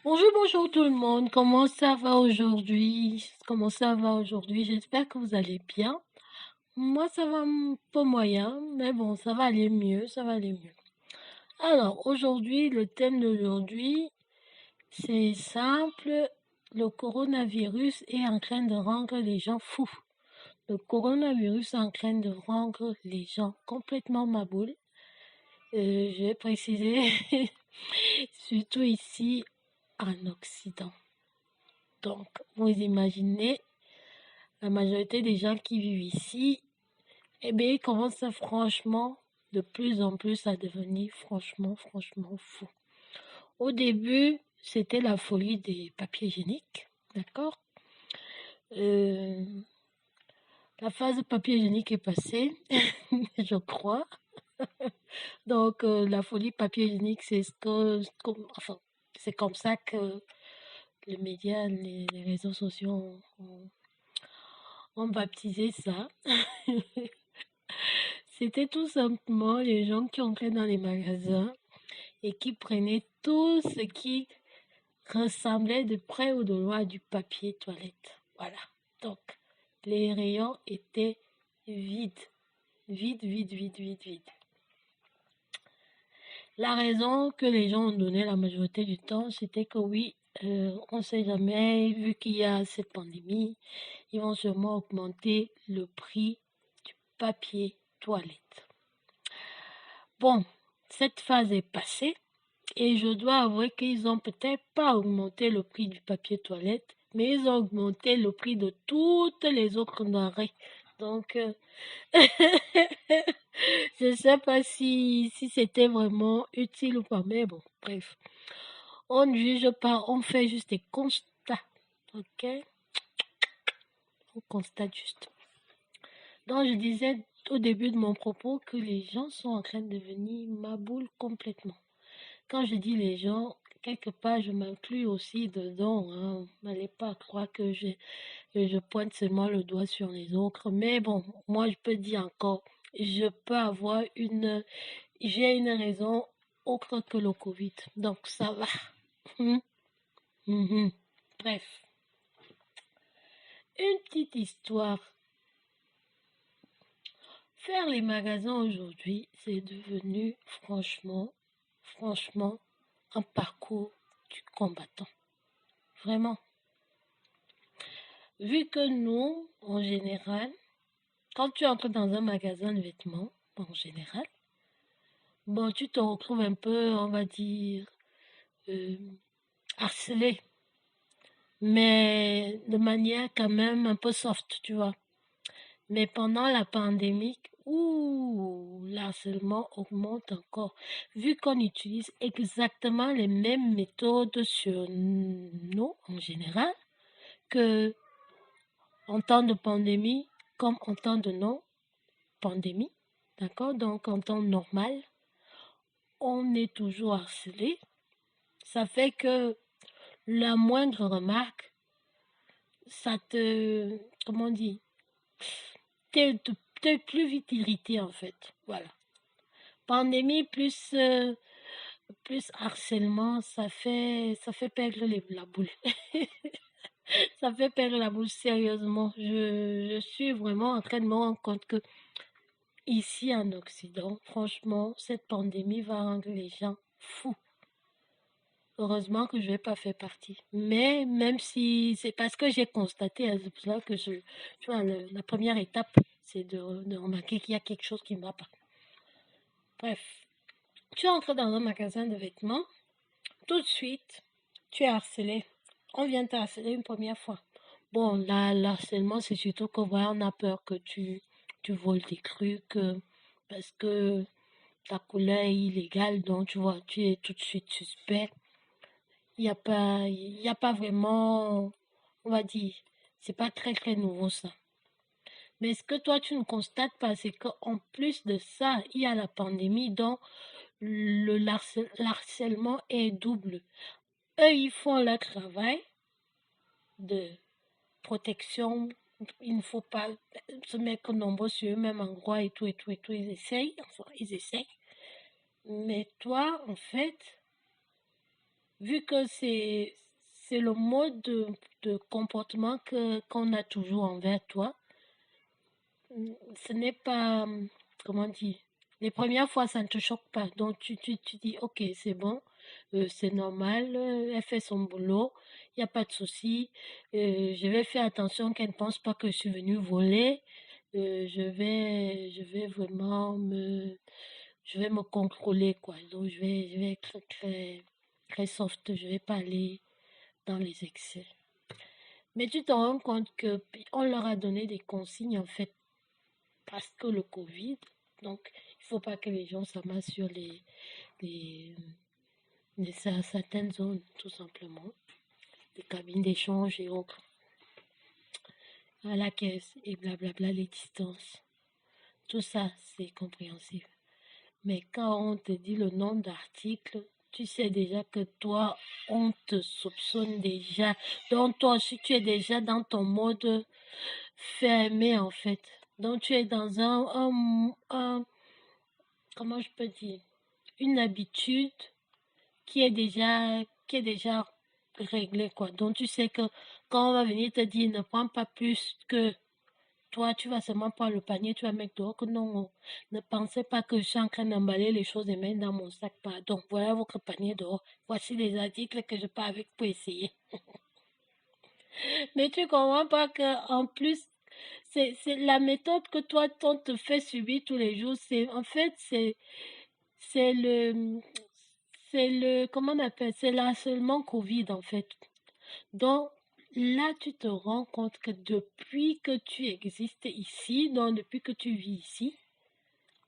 Bonjour, bonjour tout le monde. Comment ça va aujourd'hui? J'espère que vous allez bien. Moi, ça va un peu moyen, mais bon, ça va aller mieux, ça va aller mieux. Alors, aujourd'hui, le thème d'aujourd'hui, c'est simple. Le coronavirus est en train de rendre les gens fous. Le coronavirus est en train de rendre les gens complètement maboules. Je vais préciser, surtout ici en Occident. Donc, vous imaginez, la majorité des gens qui vivent ici, eh bien, ils commencent franchement, de plus en plus à devenir franchement fous. Au début, c'était la folie des papiers hygiéniques, d'accord? Euh, la phase papier hygiénique est passée, je crois. Donc, la folie papier hygiénique, enfin, c'est comme ça que les médias, les réseaux sociaux ont baptisé ça. C'était tout simplement les gens qui entraient dans les magasins et qui prenaient tout ce qui ressemblait de près ou de loin du papier toilette. Voilà. Donc, les rayons étaient vides. Vides. La raison que les gens ont donné la majorité du temps, c'était que oui, on ne sait jamais, vu qu'il y a cette pandémie, ils vont sûrement augmenter le prix du papier toilette. Bon, cette phase est passée et je dois avouer qu'ils ont peut-être pas augmenté le prix du papier toilette, mais ils ont augmenté le prix de toutes les autres denrées. Donc, je ne sais pas si c'était vraiment utile ou pas, mais bon, bref. On ne juge pas, on fait juste des constats, ok? On constate juste. Donc, je disais au début de mon propos que les gens sont en train de devenir maboules complètement. Quand je dis les gens, quelque part, je m'inclus aussi dedans. Hein. N'allez pas croire que je pointe seulement le doigt sur les autres. Mais bon, moi, je peux dire encore, j'ai une raison autre que le Covid. Donc, ça va. Bref, une petite histoire. Faire les magasins aujourd'hui, c'est devenu franchement, un parcours du combattant. Vraiment. Vu que nous, en général, quand tu entres dans un magasin de vêtements, en général, bon, tu te retrouves un peu, on va dire, euh, harcelé, mais de manière quand même un peu soft, tu vois. Mais pendant la pandémie, l'harcèlement augmente encore, vu qu'on utilise exactement les mêmes méthodes sur nous, en général, que en temps de pandémie, comme en temps de non-pandémie, d'accord? Donc, en temps normal, on est toujours harcelé. Ça fait que la moindre remarque, ça te, comment on dit, t'es plus vite irrité en fait. Voilà. Pandémie plus harcèlement, ça fait perdre la boule. Ça fait perdre la boule sérieusement. Je suis vraiment en train de me rendre compte que ici en Occident, franchement, cette pandémie va rendre les gens fous. Heureusement que je vais pas faire partie. Mais même si c'est parce que j'ai constaté, hein, c'est pour cela que tu vois, la première étape, c'est de remarquer qu'il y a quelque chose qui ne va pas. Bref, tu entres dans un magasin de vêtements, tout de suite, tu es harcelé. On vient te harceler une première fois. Bon, là, l'harcèlement, c'est surtout qu'on voilà, on a peur que tu voles des trucs parce que ta couleur est illégale, donc tu vois, tu es tout de suite suspect. Il y a pas vraiment, on va dire, c'est pas très nouveau ça. Mais ce que toi tu ne constates pas, c'est qu'en plus de ça, il y a la pandémie, donc l'harcèlement est double. Eux, ils font leur travail de protection. Il ne faut pas se mettre nombreux sur eux-mêmes endroit et tout. Ils essayent, enfin, ils essayent. Mais toi, en fait, vu que c'est le mode de comportement qu'on a toujours envers toi, ce n'est pas, comment dire, les premières fois, ça ne te choque pas. Donc, tu dis, ok, c'est bon, c'est normal, elle fait son boulot, il n'y a pas de souci. Je vais faire attention qu'elle ne pense pas que je suis venue voler. Je vais vraiment je vais me contrôler, quoi. Donc, je vais être très, très soft. Je vais pas aller dans les excès. Mais tu te rends compte que on leur a donné des consignes, en fait, parce que le Covid. Donc, il faut pas que les gens s'amassent sur les, certaines zones, tout simplement. Les cabines d'échange et autres, à la caisse et blablabla, les distances. Tout ça, c'est compréhensible. Mais quand on te dit le nombre d'articles, tu sais déjà que toi, on te soupçonne déjà. Donc toi aussi, tu es déjà dans ton mode fermé, en fait. Donc tu es dans comment je peux dire, une habitude qui est déjà réglée, quoi. Donc tu sais que quand on va venir te dire ne prends pas plus que toi, tu vas seulement prendre le panier, tu vas mettre dehors que non, ne pensez pas que je suis en train d'emballer les choses et mettre dans mon sac. Pardon, voilà votre panier dehors. Voici les articles que je pars avec pour essayer. Mais tu comprends pas que en plus, c'est la méthode que toi, on te fait subir tous les jours. En fait, c'est le, comment on appelle, c'est l'harcèlement Covid, en fait. Donc, là, tu te rends compte que depuis que tu existes ici, donc depuis que tu vis ici,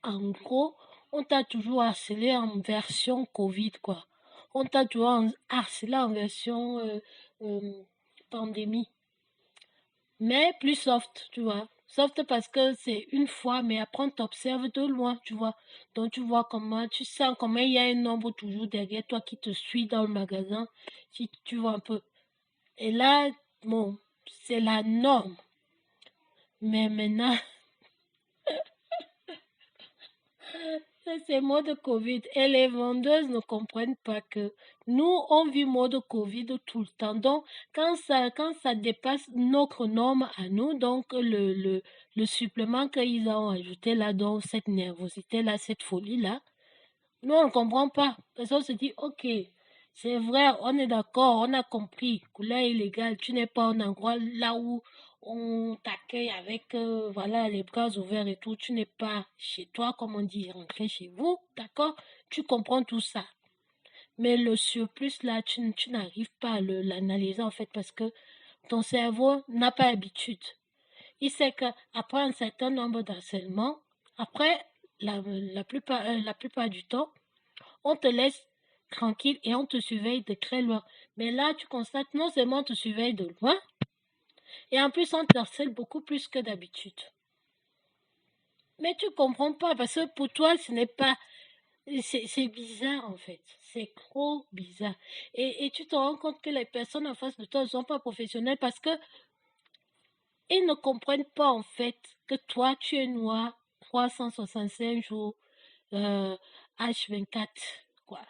en gros, on t'a toujours harcelé en version Covid, quoi. On t'a toujours harcelé en version euh, pandémie. Mais plus soft, tu vois. Soft parce que c'est une fois, mais après on t'observe de loin, tu vois. Donc tu vois comment, tu sens comment il y a un nombre toujours derrière toi qui te suit dans le magasin, si tu vois un peu. Et là, bon, c'est la norme. Mais maintenant, ça, c'est mode Covid. Et les vendeuses ne comprennent pas que nous, on vit mode Covid tout le temps. Donc, quand ça dépasse notre norme à nous, donc le supplément qu'ils ont ajouté là, donc cette nervosité-là, cette folie-là, nous, on ne comprend pas. Parce qu'on se dit, ok, c'est vrai, on est d'accord, on a compris. Couleur illégale, tu n'es pas un endroit là où on t'accueille avec voilà, les bras ouverts et tout. Tu n'es pas chez toi, comme on dit, rentrer chez vous, d'accord? Tu comprends tout ça. Mais le surplus, là, tu n'arrives pas à l'analyser, en fait, parce que ton cerveau n'a pas l'habitude. Il sait qu'après un certain nombre d'harcèlements, après, la plupart du temps, on te laisse tranquille et on te surveille de très loin. Mais là, tu constates non seulement on te surveille de loin, et en plus on te harcèle beaucoup plus que d'habitude. Mais tu comprends pas, parce que pour toi, ce n'est pas... C'est bizarre en fait. C'est trop bizarre. Et tu te rends compte que les personnes en face de toi ne sont pas professionnelles parce que ils ne comprennent pas en fait que toi, tu es noir 365 jours H24, quoi.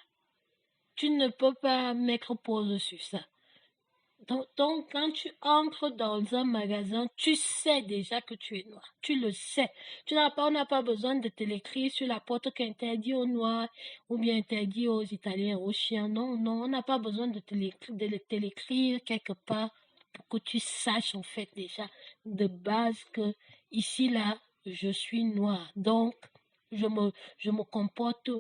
Tu ne peux pas mettre pause sur ça. Donc, quand tu entres dans un magasin, tu sais déjà que tu es noir. Tu le sais. On n'a pas besoin de te l'écrire sur la porte qu'interdit aux noirs ou bien interdit aux Italiens, aux chiens. Non, non, on n'a pas besoin de te l'écrire quelque part pour que tu saches en fait déjà de base que ici, là, je suis noir. Donc, je me comporte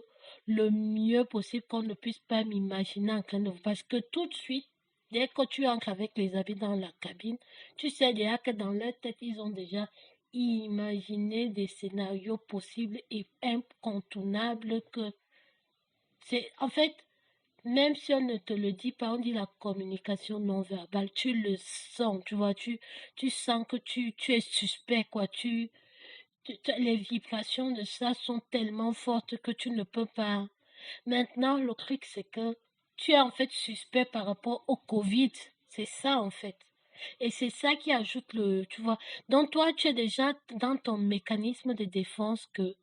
le mieux possible qu'on ne puisse pas m'imaginer en train de... Parce que tout de suite, dès que tu entres avec les habits dans la cabine, tu sais déjà que dans leur tête, ils ont déjà imaginé des scénarios possibles et incontournables que c'est, en fait, même si on ne te le dit pas, on dit la communication non verbale, tu le sens, tu vois, tu sens que tu es suspect, quoi, les vibrations de ça sont tellement fortes que tu ne peux pas. Maintenant, le truc, c'est que tu es en fait suspect par rapport au Covid. C'est ça, en fait. Et c'est ça qui ajoute tu vois. Donc, toi, tu es déjà dans ton mécanisme de défense que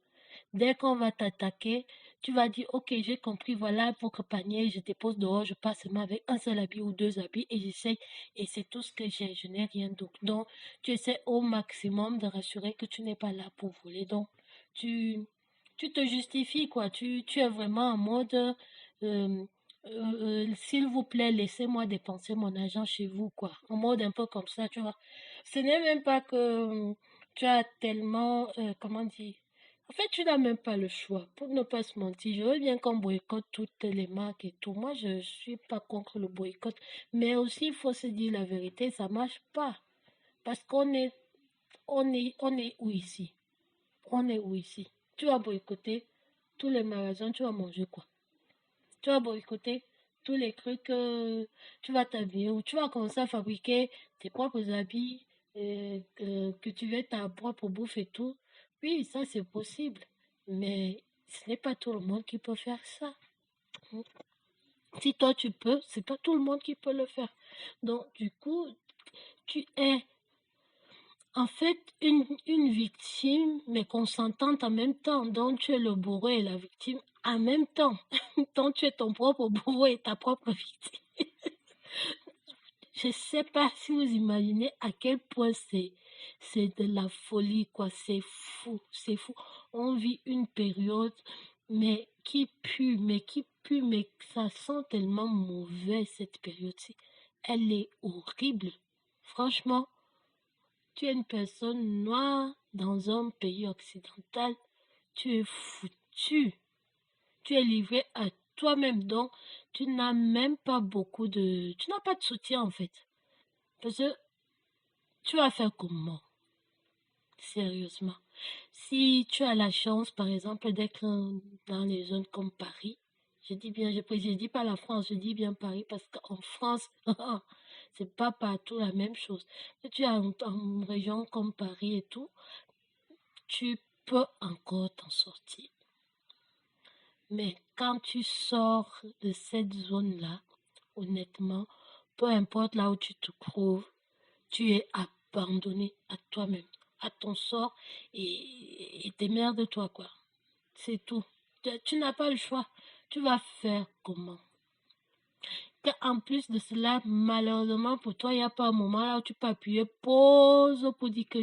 dès qu'on va t'attaquer, Tu vas dire, ok, j'ai compris, voilà, votre panier, je dépose dehors, je passe seulement avec un seul habit ou deux habits et j'essaye, et c'est tout ce que j'ai, je n'ai rien d'autre. Donc, tu essaies au maximum de rassurer que tu n'es pas là pour voler. Donc, tu, tu te justifies, quoi. Tu es vraiment en mode, s'il vous plaît, laissez-moi dépenser mon argent chez vous, quoi. En mode un peu comme ça, tu vois. Ce n'est même pas que tu as tellement, comment dire, en fait, tu n'as même pas le choix. Pour ne pas se mentir, je veux bien qu'on boycotte toutes les marques et tout. Moi, je suis pas contre le boycott. Mais aussi, il faut se dire la vérité, ça marche pas. Parce on est où ici? On est où ici? Tu vas boycotter tous les magasins, tu vas manger quoi? Tu vas boycotter tous les trucs, tu vas t'habiller ou tu vas commencer à fabriquer tes propres habits, cultiver ta propre bouffe et tout. Oui, ça c'est possible, mais ce n'est pas tout le monde qui peut faire ça. Si toi tu peux, c'est pas tout le monde qui peut le faire. Donc du coup, tu es en fait une victime, mais consentante en même temps. Donc tu es le bourreau et la victime en même temps. Donc tu es ton propre bourreau et ta propre victime. Je sais pas si vous imaginez à quel point c'est de la folie, quoi. C'est fou, c'est fou. On vit une période, mais qui pue, mais ça sent tellement mauvais, cette période-ci. Elle est horrible. Franchement, tu es une personne noire dans un pays occidental, tu es foutu. Tu es livré à toi-même, donc tu n'as même pas beaucoup de... Tu n'as pas de soutien, en fait. Parce que tu vas faire comment? Sérieusement. Si tu as la chance, par exemple, d'être dans les zones comme Paris, je dis bien, je dis pas la France, je dis bien Paris parce qu'en France, c'est pas partout la même chose. Si tu es en région comme Paris et tout, tu peux encore t'en sortir. Mais quand tu sors de cette zone-là, honnêtement, peu importe là où tu te trouves, tu es abandonné à toi-même, à ton sort et démerde-toi, quoi. C'est tout. Tu n'as pas le choix. Tu vas faire comment? En plus de cela, malheureusement pour toi, il n'y a pas un moment là où tu peux appuyer pause pour dire que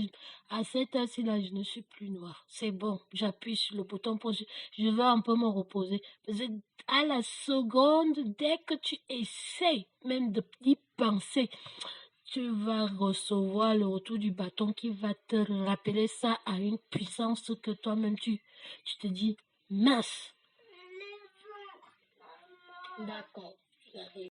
à cette heure-ci là, je ne suis plus noire. C'est bon, j'appuie sur le bouton pause. Je veux un peu me reposer. Parce que à la seconde, dès que tu essaies même d'y penser, tu vas recevoir le retour du bâton qui va te rappeler ça à une puissance que toi-même tu te dis mince. D'accord, j'arrive.